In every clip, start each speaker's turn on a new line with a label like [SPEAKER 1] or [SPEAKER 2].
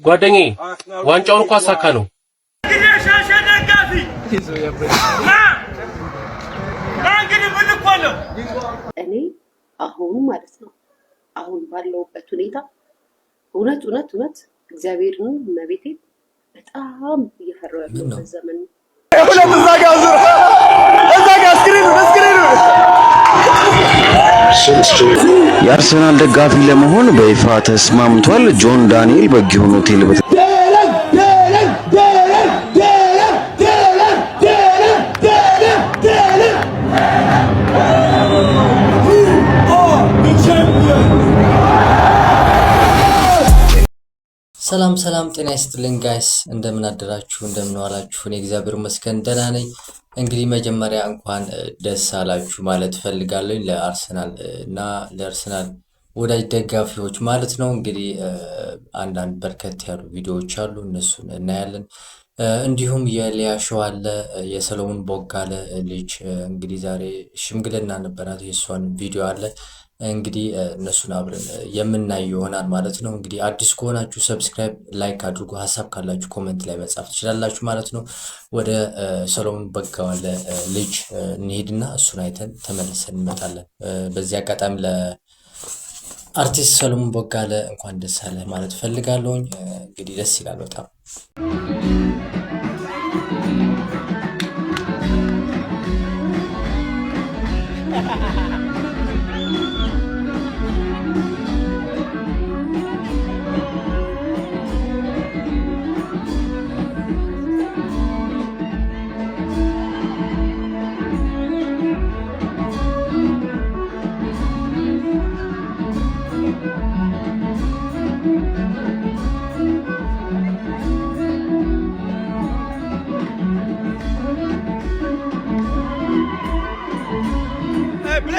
[SPEAKER 1] ጓደኛዬ ዋንጫውን እኮ አሳካ ነው።
[SPEAKER 2] እኔ አሁን ማለት ነው አሁን ባለውበት ሁኔታ እውነት እግዚአብሔርን መቤቴ በጣም እየፈራሁ ያለሁበት ዘመን ነው።
[SPEAKER 3] የአርሰናል ደጋፊ ለመሆን በይፋ ተስማምቷል። ጆን ዳንኤል በጊዮን ሆቴል
[SPEAKER 4] ሰላም ጤና ይስጥልኝ ጋይስ፣ እንደምን አደራችሁ እንደምን ዋላችሁ? እኔ እግዚአብሔር ይመስገን ደህና ነኝ። እንግዲህ መጀመሪያ እንኳን ደስ አላችሁ ማለት ፈልጋለሁ ለአርሰናል እና ለአርሰናል ወዳጅ ደጋፊዎች ማለት ነው። እንግዲህ አንዳንድ በርከት ያሉ ቪዲዮዎች አሉ፣ እነሱን እናያለን። እንዲሁም የሊያሾው አለ የሰሎሞን ቦጋለ ልጅ እንግዲህ ዛሬ ሽምግልና ነበራት፣ የእሷን ቪዲዮ አለ። እንግዲህ እነሱን አብረን የምናይ ይሆናል ማለት ነው። እንግዲህ አዲስ ከሆናችሁ ሰብስክራይብ፣ ላይክ አድርጉ። ሀሳብ ካላችሁ ኮሜንት ላይ መጻፍ ትችላላችሁ ማለት ነው። ወደ ሰሎሞን ቦጋለ ልጅ እንሄድና እሱን አይተን ተመልሰን እንመጣለን። በዚህ አጋጣሚ ለአርቲስት ሰሎሞን ቦጋለ እንኳን ደስ አለ ማለት ፈልጋለሁኝ። እንግዲህ ደስ ይላል በጣም።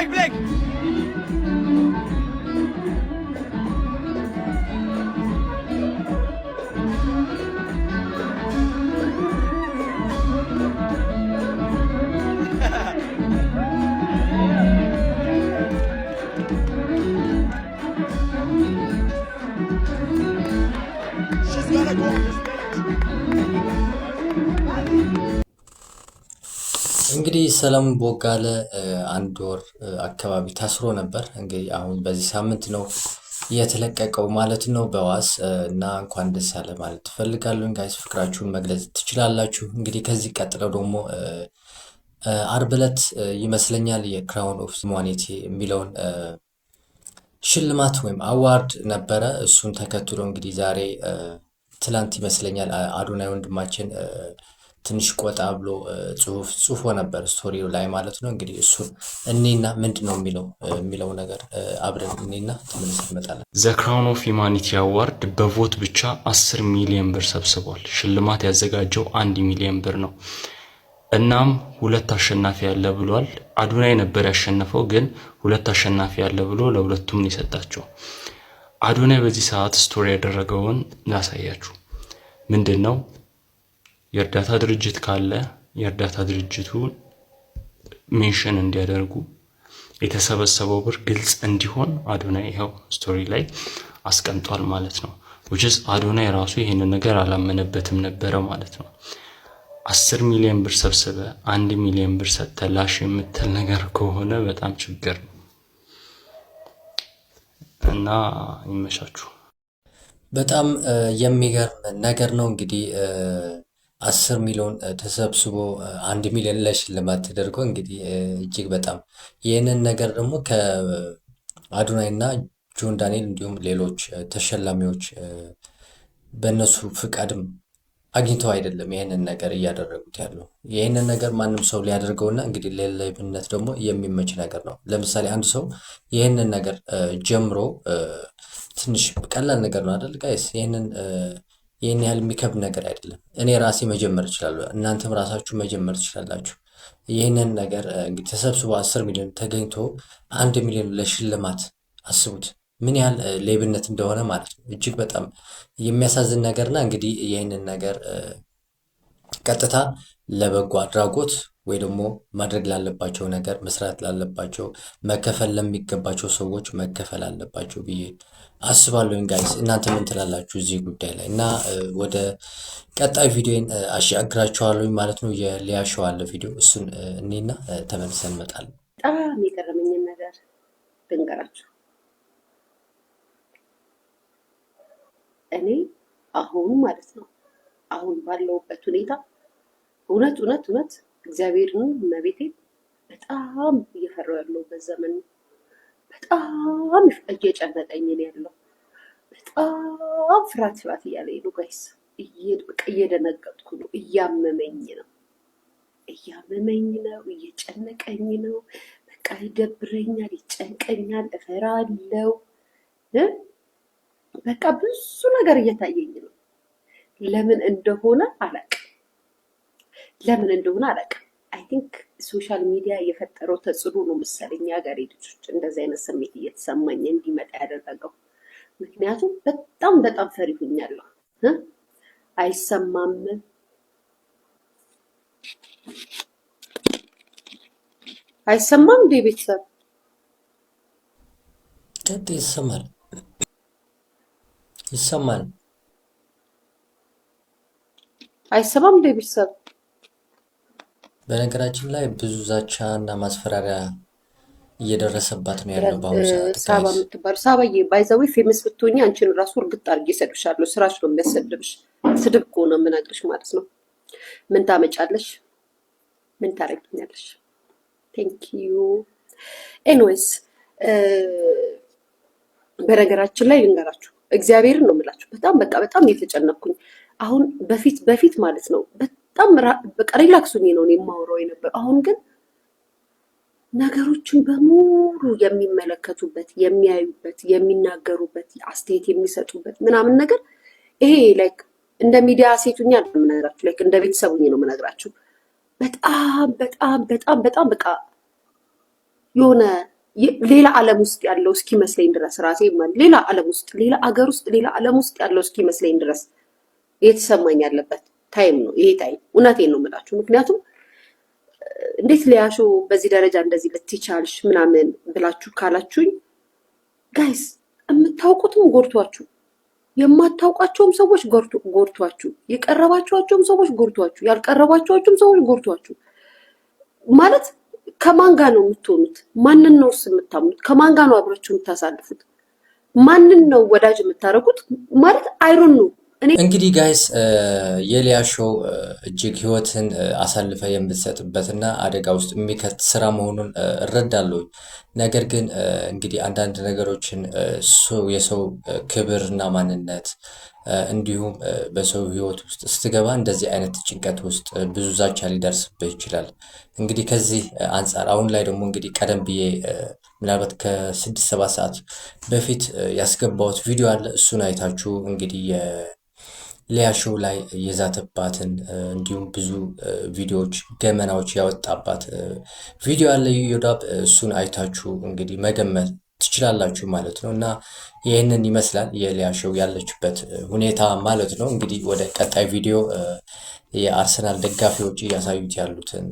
[SPEAKER 5] Black! She's gonna go.
[SPEAKER 4] እንግዲህ ሰሎሞን ቦጋለ አንድ ወር አካባቢ ታስሮ ነበር። እንግዲህ አሁን በዚህ ሳምንት ነው የተለቀቀው ማለት ነው በዋስ እና እንኳን ደስ አለ ማለት ትፈልጋለሁ ጋይስ። ፍቅራችሁን መግለጽ ትችላላችሁ። እንግዲህ ከዚህ ቀጥለው ደግሞ አርብ ዕለት ይመስለኛል የክራውን ኦፍ ሂውማኒቲ የሚለውን ሽልማት ወይም አዋርድ ነበረ። እሱን ተከትሎ እንግዲህ ዛሬ ትላንት ይመስለኛል አዶናይ ወንድማችን ትንሽ ቆጣ ብሎ ጽሁፎ ነበር ስቶሪው ላይ ማለት ነው። እንግዲህ እሱን እኔና ምንድነው የሚለው ነገር አብረን እኔና ተመልሰን እንመጣለን።
[SPEAKER 6] ዘ ክራውን ኦፍ ሂውማኒቲ አዋርድ በቮት ብቻ 10 ሚሊዮን ብር ሰብስቧል። ሽልማት ያዘጋጀው 1 ሚሊዮን ብር ነው። እናም ሁለት አሸናፊ ያለ ብሏል። አዶናይ ነበር ያሸነፈው፣ ግን ሁለት አሸናፊ ያለ ብሎ ለሁለቱም ነው የሰጣቸው። አዶናይ በዚህ ሰዓት ስቶሪ ያደረገውን ላሳያችሁ። ምንድነው የእርዳታ ድርጅት ካለ የእርዳታ ድርጅቱ ሜንሽን እንዲያደርጉ የተሰበሰበው ብር ግልጽ እንዲሆን አዶናይ ይኸው ስቶሪ ላይ አስቀምጧል ማለት ነው። which አዶናይ ራሱ ይሄንን ነገር አላመነበትም ነበረ ማለት ነው። 10 ሚሊዮን ብር ሰብስበ 1 ሚሊዮን ብር ሰጥተላሽ የምትል ነገር ከሆነ በጣም ችግር ነው እና ይመሻችሁ።
[SPEAKER 4] በጣም የሚገርም ነገር ነው። እንግዲህ 10 ሚሊዮን ተሰብስቦ 1 ሚሊዮን ለሽልማት ተደርጎ እንግዲህ እጅግ በጣም ይህንን ነገር ደግሞ ከአዶናይና ጆን ዳንኤል እንዲሁም ሌሎች ተሸላሚዎች በእነሱ ፍቃድም አግኝተው አይደለም ይህንን ነገር እያደረጉት ያለው። ይህንን ነገር ማንም ሰው ሊያደርገውና እንግዲህ ለሌብነት ደግሞ የሚመች ነገር ነው። ለምሳሌ አንድ ሰው ይህንን ነገር ጀምሮ ትንሽ ቀላል ነገር ነው አይደል ጋይስ? ይህን ያህል የሚከብድ ነገር አይደለም። እኔ ራሴ መጀመር እችላለሁ፣ እናንተም ራሳችሁ መጀመር ትችላላችሁ። ይህንን ነገር እንግዲህ ተሰብስቦ 10 ሚሊዮን ተገኝቶ 1 ሚሊዮን ለሽልማት አስቡት ምን ያህል ሌብነት እንደሆነ ማለት ነው። እጅግ በጣም የሚያሳዝን ነገርና እንግዲህ ይህንን ነገር ቀጥታ ለበጎ አድራጎት ወይ ደግሞ ማድረግ ላለባቸው ነገር መስራት ላለባቸው መከፈል ለሚገባቸው ሰዎች መከፈል አለባቸው ብዬ አስባለሁኝ ጋይስ። እናንተ ምን ትላላችሁ እዚህ ጉዳይ ላይ? እና ወደ ቀጣይ ቪዲዮን አሻግራችኋለሁኝ ማለት ነው። የሊያ ሾው አለ ቪዲዮ፣ እሱን እኔና ተመልሰን እንመጣለን።
[SPEAKER 2] በጣም የገረመኝን ነገር ልንገራችሁ። እኔ አሁን ማለት ነው አሁን ባለውበት ሁኔታ እውነት እውነት እውነት እግዚአብሔርን መቤቴን በጣም እየፈራሁ ያለሁበት ዘመን ነው። በጣም እየጨነቀኝ ነው ያለው። በጣም ፍርሃት እያለኝ ነው ጋይስ። በቃ እየደነገጥኩ ነው። እያመመኝ ነው፣ እየጨነቀኝ ነው። በቃ ይደብረኛል፣ ይጨንቀኛል፣ እፈራለሁ። በቃ ብዙ ነገር እየታየኝ ነው። ለምን እንደሆነ አላውቅም። አይ ቲንክ ሶሻል ሚዲያ የፈጠረው ተጽዕኖ ነው መሰለኝ የሀገሬ ልጆች እንደዚህ አይነት ስሜት እየተሰማኝ እንዲመጣ ያደረገው። ምክንያቱም በጣም ፈሪ ሆኛለሁ። አይሰማም እንዴ ቤተሰብ?
[SPEAKER 4] ይሰማል።
[SPEAKER 2] አይሰማም እንዴ ቤተሰብ?
[SPEAKER 4] በነገራችን ላይ ብዙ ዛቻ እና ማስፈራሪያ እየደረሰባት ነው ያለው በአሁኑ ሰዓት።
[SPEAKER 2] ሳባ የምትባለው ሳባዬ ባይዘዌ ፌመስ ብትሆኚ አንቺን ራሱ እርግጥ አድርጌ እሰድብሻለሁ። ስራሽ ነው የሚያሰድብሽ። ስድብ እኮ ነው የምነግርሽ ማለት ነው። ምን ታመጫለሽ? ምን ታረጊኛለሽ? ቴንክ ዩ ኤኒዌይስ። በነገራችን ላይ ልንገራችሁ፣ እግዚአብሔርን ነው የምላችሁ። በጣም የተጨነኩኝ አሁን በፊት ማለት ነው በጣም በቃ ሪላክስ ሆኜ ነው የማወራው የነበር። አሁን ግን ነገሮችን በሙሉ የሚመለከቱበት፣ የሚያዩበት፣ የሚናገሩበት፣ አስተያየት የሚሰጡበት ምናምን ነገር ይሄ ላይክ እንደ ሚዲያ ሴቱኛ አይደለም የምነግራችሁ፣ ላይክ እንደ ቤተሰቡኝ ነው የምነግራችሁ። በጣም በቃ የሆነ ሌላ ዓለም ውስጥ ያለው እስኪመስለኝ ድረስ ራሴ ሌላ ዓለም ውስጥ ሌላ አገር ውስጥ ሌላ ዓለም ውስጥ ያለው እስኪመስለኝ ድረስ የተሰማኝ ያለበት ታይም ነው ይሄ ታይም። እውነቴን ነው የምላችሁ። ምክንያቱም እንዴት ሊያ ሾው በዚህ ደረጃ እንደዚህ ልትቻልሽ ምናምን ብላችሁ ካላችሁኝ ጋይስ፣ የምታውቁትም ጎርቷችሁ፣ የማታውቋቸውም ሰዎች ጎርቷችሁ፣ የቀረባችኋቸውም ሰዎች ጎርቷችሁ፣ ያልቀረባችኋቸውም ሰዎች ጎርቷችሁ። ማለት ከማን ጋር ነው የምትሆኑት? ማንን ነው የምታምኑት? ከማን ጋር ነው አብራችሁ የምታሳልፉት? ማንን ነው ወዳጅ የምታደርጉት? ማለት አይሮን ነው።
[SPEAKER 4] እንግዲህ ጋይስ የሊያ ሾው እጅግ ህይወትን አሳልፈ የምትሰጥበትና አደጋ ውስጥ የሚከት ስራ መሆኑን እረዳለሁ። ነገር ግን እንግዲህ አንዳንድ ነገሮችን የሰው ክብርና ማንነት እንዲሁም በሰው ህይወት ውስጥ ስትገባ እንደዚህ አይነት ጭንቀት ውስጥ ብዙ ዛቻ ሊደርስብህ ይችላል። እንግዲህ ከዚህ አንጻር አሁን ላይ ደግሞ እንግዲህ ቀደም ብዬ ምናልባት ከ6-7 ሰዓት በፊት ያስገባሁት ቪዲዮ አለ። እሱን አይታችሁ እንግዲህ ሊያ ሾው ላይ የዛተባትን እንዲሁም ብዙ ቪዲዮዎች ገመናዎች ያወጣባት ቪዲዮ አለ ዮዳብ። እሱን አይታችሁ እንግዲህ መገመት ትችላላችሁ ማለት ነው። እና ይህንን ይመስላል የሊያ ሾው ያለችበት ሁኔታ ማለት ነው። እንግዲህ ወደ ቀጣይ ቪዲዮ የአርሰናል ደጋፊዎች እያሳዩት ያሉትን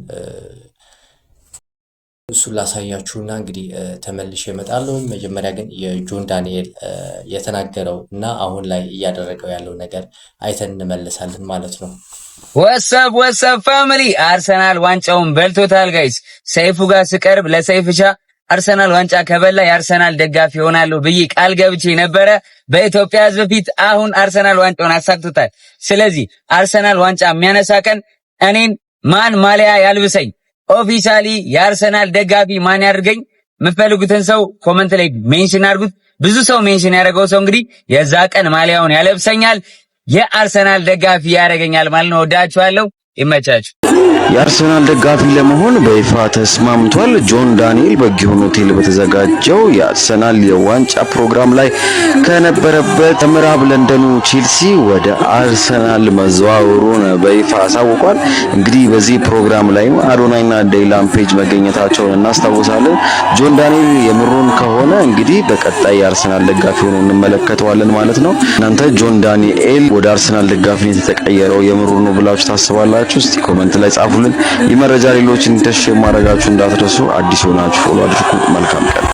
[SPEAKER 4] እሱን ላሳያችሁና እንግዲህ ተመልሼ እመጣለሁ። መጀመሪያ ግን የጆን ዳንኤል የተናገረው እና አሁን ላይ እያደረገው ያለው ነገር አይተን እንመለሳለን ማለት ነው።
[SPEAKER 7] ወሰብ ፋሚሊ፣ አርሰናል ዋንጫውን በልቶታል ጋይስ። ሰይፉ ጋር ስቀርብ ለሰይፍሻ አርሰናል ዋንጫ ከበላ የአርሰናል ደጋፊ ሆናለሁ ብዬ ቃል ገብቼ ነበረ በኢትዮጵያ ሕዝብ ፊት። አሁን አርሰናል ዋንጫውን አሳክቶታል። ስለዚህ አርሰናል ዋንጫ የሚያነሳ ቀን እኔን ማን ማሊያ ያልብሰኝ? ኦፊሻሊ የአርሰናል ደጋፊ ማን ያድርገኝ? የምትፈልጉትን ሰው ኮመንት ላይ ሜንሽን አድርጉት። ብዙ ሰው ሜንሽን ያደረገው ሰው እንግዲህ የዛ ቀን ማሊያውን ያለብሰኛል፣ የአርሰናል ደጋፊ ያደርገኛል ማለት ነው። ወዳችኋለሁ፣ ይመቻችሁ።
[SPEAKER 3] የአርሰናል ደጋፊ ለመሆን በይፋ ተስማምቷል። ጆን ዳንኤል በጊዮን ሆቴል በተዘጋጀው የአርሰናል የዋንጫ ፕሮግራም ላይ ከነበረበት ምዕራብ ለንደኑ ቼልሲ ወደ አርሰናል መዘዋወሩን በይፋ አሳውቋል። እንግዲህ በዚህ ፕሮግራም ላይ አዶናይና ዴይላን ፔጅ መገኘታቸውን እናስታውሳለን። ጆን ዳንኤል የምሩን ከሆነ እንግዲህ በቀጣይ የአርሰናል ደጋፊ ሆኖ እንመለከተዋለን ማለት ነው። እናንተ ጆን ዳንኤል ወደ አርሰናል ደጋፊነት የተቀየረው የምሩ ነው ብላችሁ ታስባላችሁ? እስቲ ኮሜንት ላይ ጻፉልን። የመረጃ ሌሎችን እንድትሽ ማድረጋችሁ እንዳትረሱ። አዲስ ሆናችሁ ፎሎ አድርጉ። መልካም ቀን።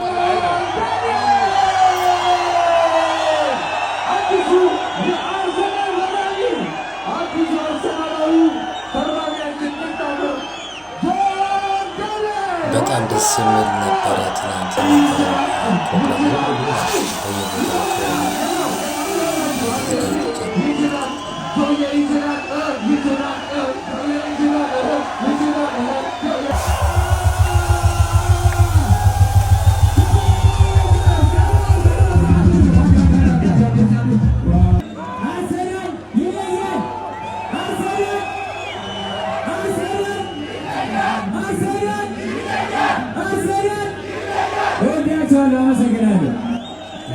[SPEAKER 4] በጣም ደስ የሚል ነበረ። ትናንት የነበረው ፕሮግራም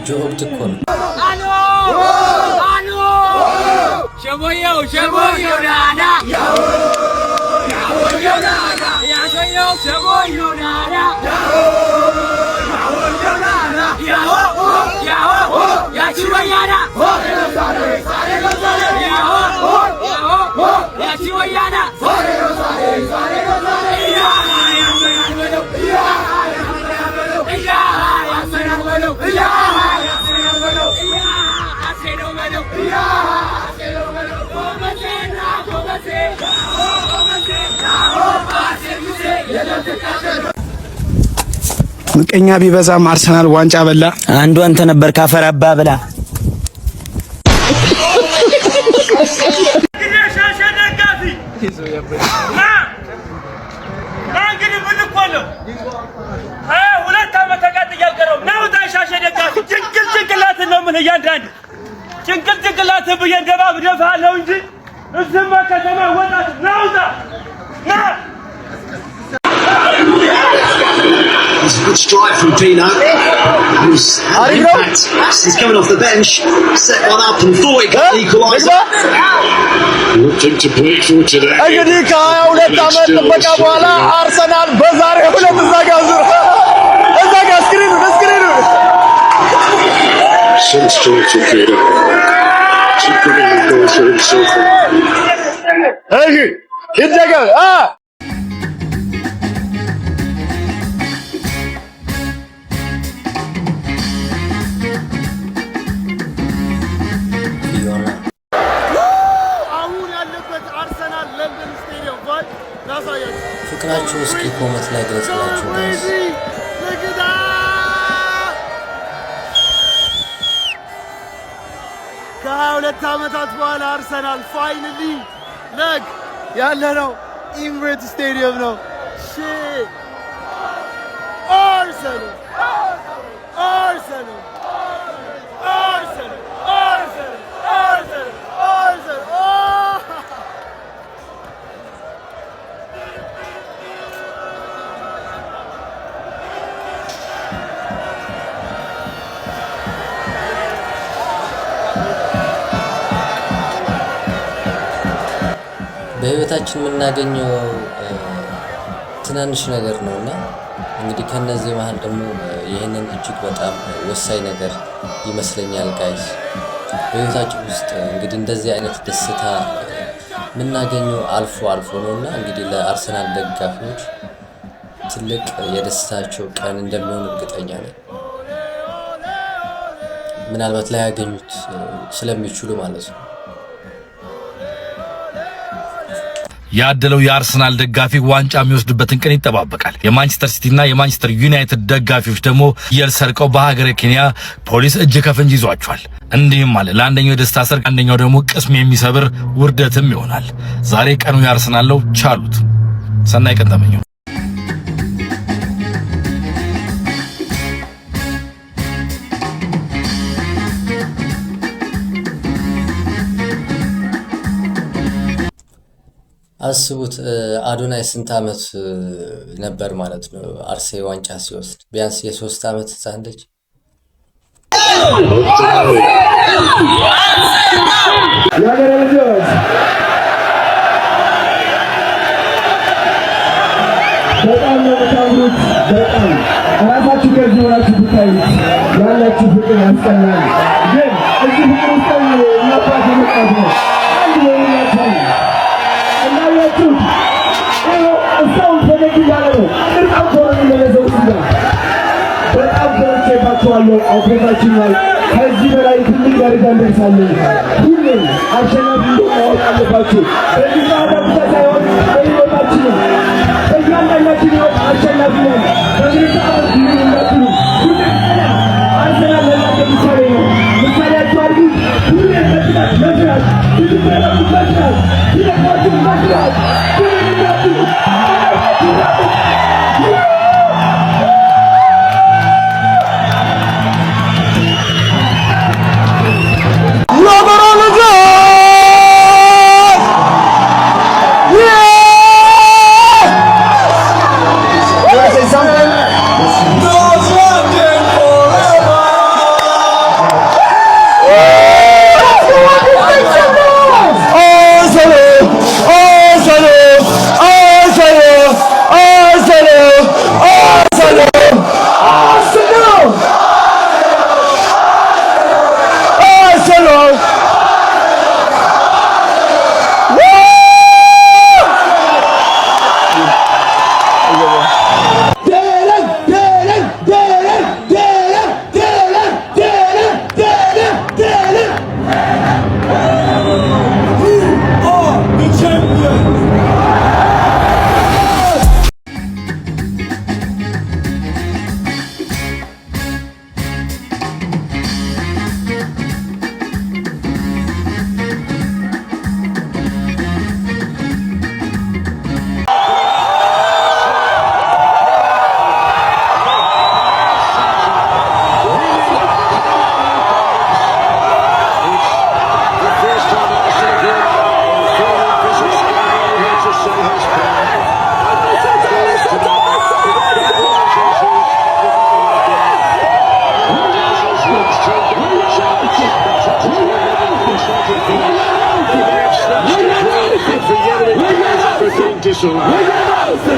[SPEAKER 4] ጆብት እኮ ነው።
[SPEAKER 8] ምቀኛ ቢበዛም አርሰናል ዋንጫ በላ።
[SPEAKER 7] አንዱ አንተ ነበር ካፈራባ ብላ
[SPEAKER 5] ጭንቅላት ብዬ ደባብ ደፋለሁ እንጂ እዝማ ከተማ ወጣት ናውጣ ና
[SPEAKER 9] It's a good strike from Pino, who's had an impact. He's coming off the bench, set one up and thought he could equalise it. Looking to play for today.
[SPEAKER 8] እንግዲህ ከ22 ዓመት ጥበቃ በኋላ አርሰናል በዛሬው ዕለት እዛጋ ስክሪኑ
[SPEAKER 9] Some strikes will fade up. Superman goes for himself.
[SPEAKER 8] እሺ ይደገም
[SPEAKER 4] ፍቅራችሁ እስኪ ኮመንት ላይ ገለጽላችሁ ጋይስ።
[SPEAKER 8] ከ22 ዓመታት በኋላ አርሰናል ፋይናሊ ለግ ያለነው ኢምሬትስ ስቴዲየም ነው። አርሰናል
[SPEAKER 4] በህይወታችን የምናገኘው ትናንሽ ነገር ነውና እንግዲህ ከነዚህ መሃል ደግሞ ይሄንን እጅግ በጣም ወሳኝ ነገር ይመስለኛል ጋይስ። በህይወታችን ውስጥ እንግዲህ እንደዚህ አይነት ደስታ የምናገኘው አልፎ ነውና እንግዲህ ለአርሰናል ደጋፊዎች ትልቅ የደስታቸው ቀን እንደሚሆን እርግጠኛ ነኝ። ምናልባት ላይ ያገኙት ስለሚችሉ ማለት ነው።
[SPEAKER 10] ያደለው የአርሰናል ደጋፊ ዋንጫ የሚወስድበትን ቀን ይጠባበቃል። የማንቸስተር ሲቲ እና የማንቸስተር ዩናይትድ ደጋፊዎች ደግሞ ፍየል ሰርቀው በሀገረ ኬንያ ፖሊስ እጅ ከፍንጅ ይዟቸዋል። እንዲህም አለ ለአንደኛው የደስታ ሰርግ፣ አንደኛው ደግሞ ቅስም የሚሰብር ውርደትም ይሆናል። ዛሬ ቀኑ የአርሰናል ነው። ቻሉት። ሰናይ ቀን ተመኘው።
[SPEAKER 4] አስቡት አዶናይ ስንት ዓመት ነበር ማለት ነው አርሴ ዋንጫ ሲወስድ? ቢያንስ የ3 ዓመት ህፃን ልጅ።
[SPEAKER 8] በጣም ነው የምታምሩት። በጣም ራሳችሁ ከዚህ ሆናችሁ ብታዩት ያላችሁ ፍቅር ያስቀናል። ግን እዚህ ፍቅር ውስጥ እናባት የመጣት ነው አንድ ወይናቸው እናያችሁ እስካሁን ፈገግ እያለ ነው። ቅርጣም ከሆነ የሚመለሰው ስጋ በጣም ኮርቼባችኋለሁ። አውቶታችኛል። ከዚህ በላይ ትልቅ ደረጃ እንደርሳለን። ሁሌም አሸናፊ ማወቅ አለባችሁ። በዚህ ሰዓት ብቻ ሳይሆን በሕይወታችንም አሸናፊ ነው። በዚህ ሰዓት ይሁንላችሁ ሁሉ አርሰናል ለእናንተ ምሳሌ ነው። ምሳሌያችሁ አድርጉ። ሁሉ መስራት መስራት ትትበረቱ መስራት ትለቋችሁ መስራት ትልላችሁ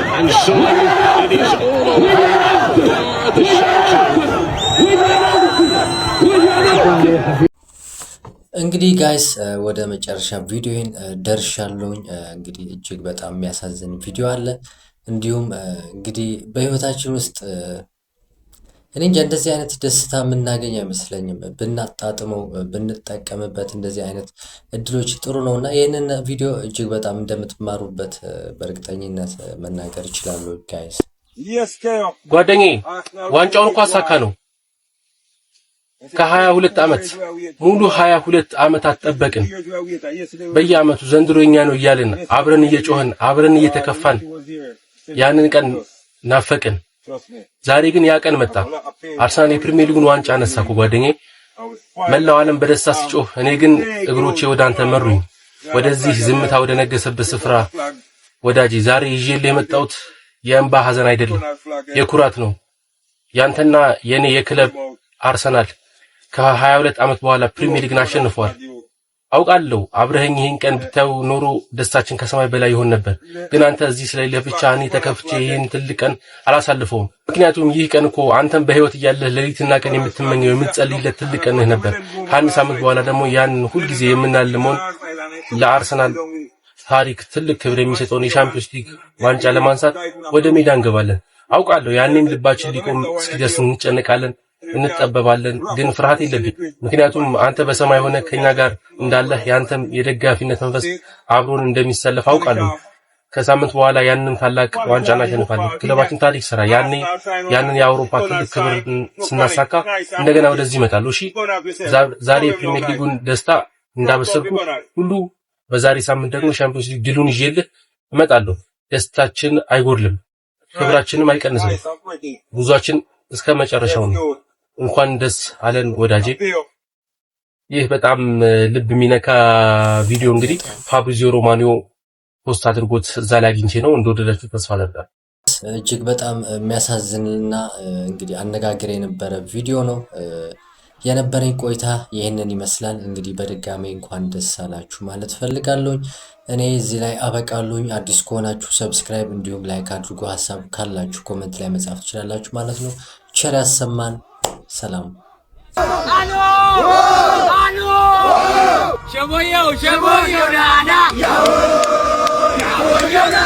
[SPEAKER 9] and so it is all over. The
[SPEAKER 4] እንግዲህ ጋይስ ወደ መጨረሻ ቪዲዮን ደርሻለሁኝ። እንግዲህ እጅግ በጣም የሚያሳዝን ቪዲዮ አለ። እንዲሁም እንግዲህ በህይወታችን ውስጥ እኔ እንጃ እንደዚህ አይነት ደስታ የምናገኝ አይመስለኝም። ብናጣጥመው ብንጠቀምበት እንደዚህ አይነት እድሎች ጥሩ ነውና ይህንን ቪዲዮ እጅግ በጣም እንደምትማሩበት በእርግጠኝነት መናገር እችላለሁ ጋይስ።
[SPEAKER 1] ጓደኛዬ ዋንጫውን እኮ አሳካ ነው። ከ22 ዓመት ሙሉ 22 ዓመታት ጠበቅን። በየዓመቱ ዘንድሮ የኛ ነው እያልን አብረን እየጮህን አብረን እየተከፋን ያንን ቀን ናፈቅን። ዛሬ ግን ያ ቀን መጣ። አርሰናል የፕሪሚየር ሊጉን ዋንጫ አነሳኩ ጓደኛዬ። መላው ዓለም በደስታ ሲጮህ፣ እኔ ግን እግሮቼ ወደ አንተ መሩኝ፣ ወደዚህ ዝምታ ወደ ነገሰበት ስፍራ። ወዳጄ ዛሬ ይዤልህ የመጣሁት የእንባ ሐዘን አይደለም፣ የኩራት ነው። ያንተና የኔ የክለብ አርሰናል ከ22 ዓመት በኋላ ፕሪሚየር ሊግን አሸንፏል። አውቃለሁ አብረኸኝ ይህን ቀን ብታዩ ኖሮ ደስታችን ከሰማይ በላይ ይሆን ነበር። ግን አንተ እዚህ ስለሌለህ ብቻ እኔ ተከፍቼ ይህን ትልቅ ቀን አላሳልፈውም። ምክንያቱም ይህ ቀን እኮ አንተም በህይወት እያለህ ሌሊትና ቀን የምትመኘው የምትጸልይለት ትልቅ ቀንህ ነበር። ከአንድ ሳምንት በኋላ ደግሞ ያን ሁልጊዜ የምናልመውን ለአርሰናል ታሪክ ትልቅ ክብር የሚሰጠውን የሻምፒዮንስ ሊግ ዋንጫ ለማንሳት ወደ ሜዳ እንገባለን። አውቃለሁ ያኔም ልባችን ሊቆም እስኪደርስ እንጨነቃለን፣ እንጠበባለን። ግን ፍርሃት የለብኝ፣ ምክንያቱም አንተ በሰማይ ሆነ ከኛ ጋር እንዳለህ ያንተም የደጋፊነት መንፈስ አብሮን እንደሚሰለፍ አውቃለሁ። ከሳምንት በኋላ ያንን ታላቅ ዋንጫ እናሸንፋለን። ክለባችን ታሪክ ሰራ። ያንን የአውሮፓ ትልቅ ክብር ስናሳካ እንደገና ወደዚህ እመጣለሁ። እሺ ዛሬ የፕሪሚየር ሊጉን ደስታ እንዳበሰርኩ ሁሉ በዛሬ ሳምንት ደግሞ ሻምፒዮንስ ሊግ ድሉን ይዤልህ እመጣለሁ። ደስታችን አይጎድልም፣ ክብራችንም አይቀንስም። ጉዟችን እስከ መጨረሻው ነው። እንኳን ደስ አለን ወዳጄ። ይህ በጣም ልብ የሚነካ ቪዲዮ እንግዲህ ፋብሪዚዮ ሮማኒዮ ፖስት አድርጎት እዛ ላይ አግኝቼ ነው። እንደወደዳችሁ ተስፋ አደርጋለሁ።
[SPEAKER 4] እጅግ በጣም የሚያሳዝንና እንግዲህ አነጋገር የነበረ ቪዲዮ ነው። የነበረኝ ቆይታ ይህንን ይመስላል። እንግዲህ በድጋሚ እንኳን ደስ አላችሁ ማለት ፈልጋለሁኝ። እኔ እዚህ ላይ አበቃለሁኝ። አዲስ ከሆናችሁ ሰብስክራይብ እንዲሁም ላይክ አድርጉ። ሀሳብ ካላችሁ ኮሜንት ላይ መጻፍ ትችላላችሁ ማለት ነው። ቸር ያሰማን። ሰላም አሎ አሎ ሸቦየው ዳዳ ያው ዳዳ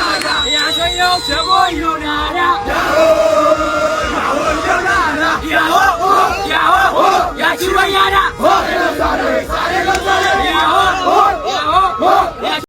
[SPEAKER 4] ያሸየው ሸቦየው ዳዳ ያው ያቺ ወያዳ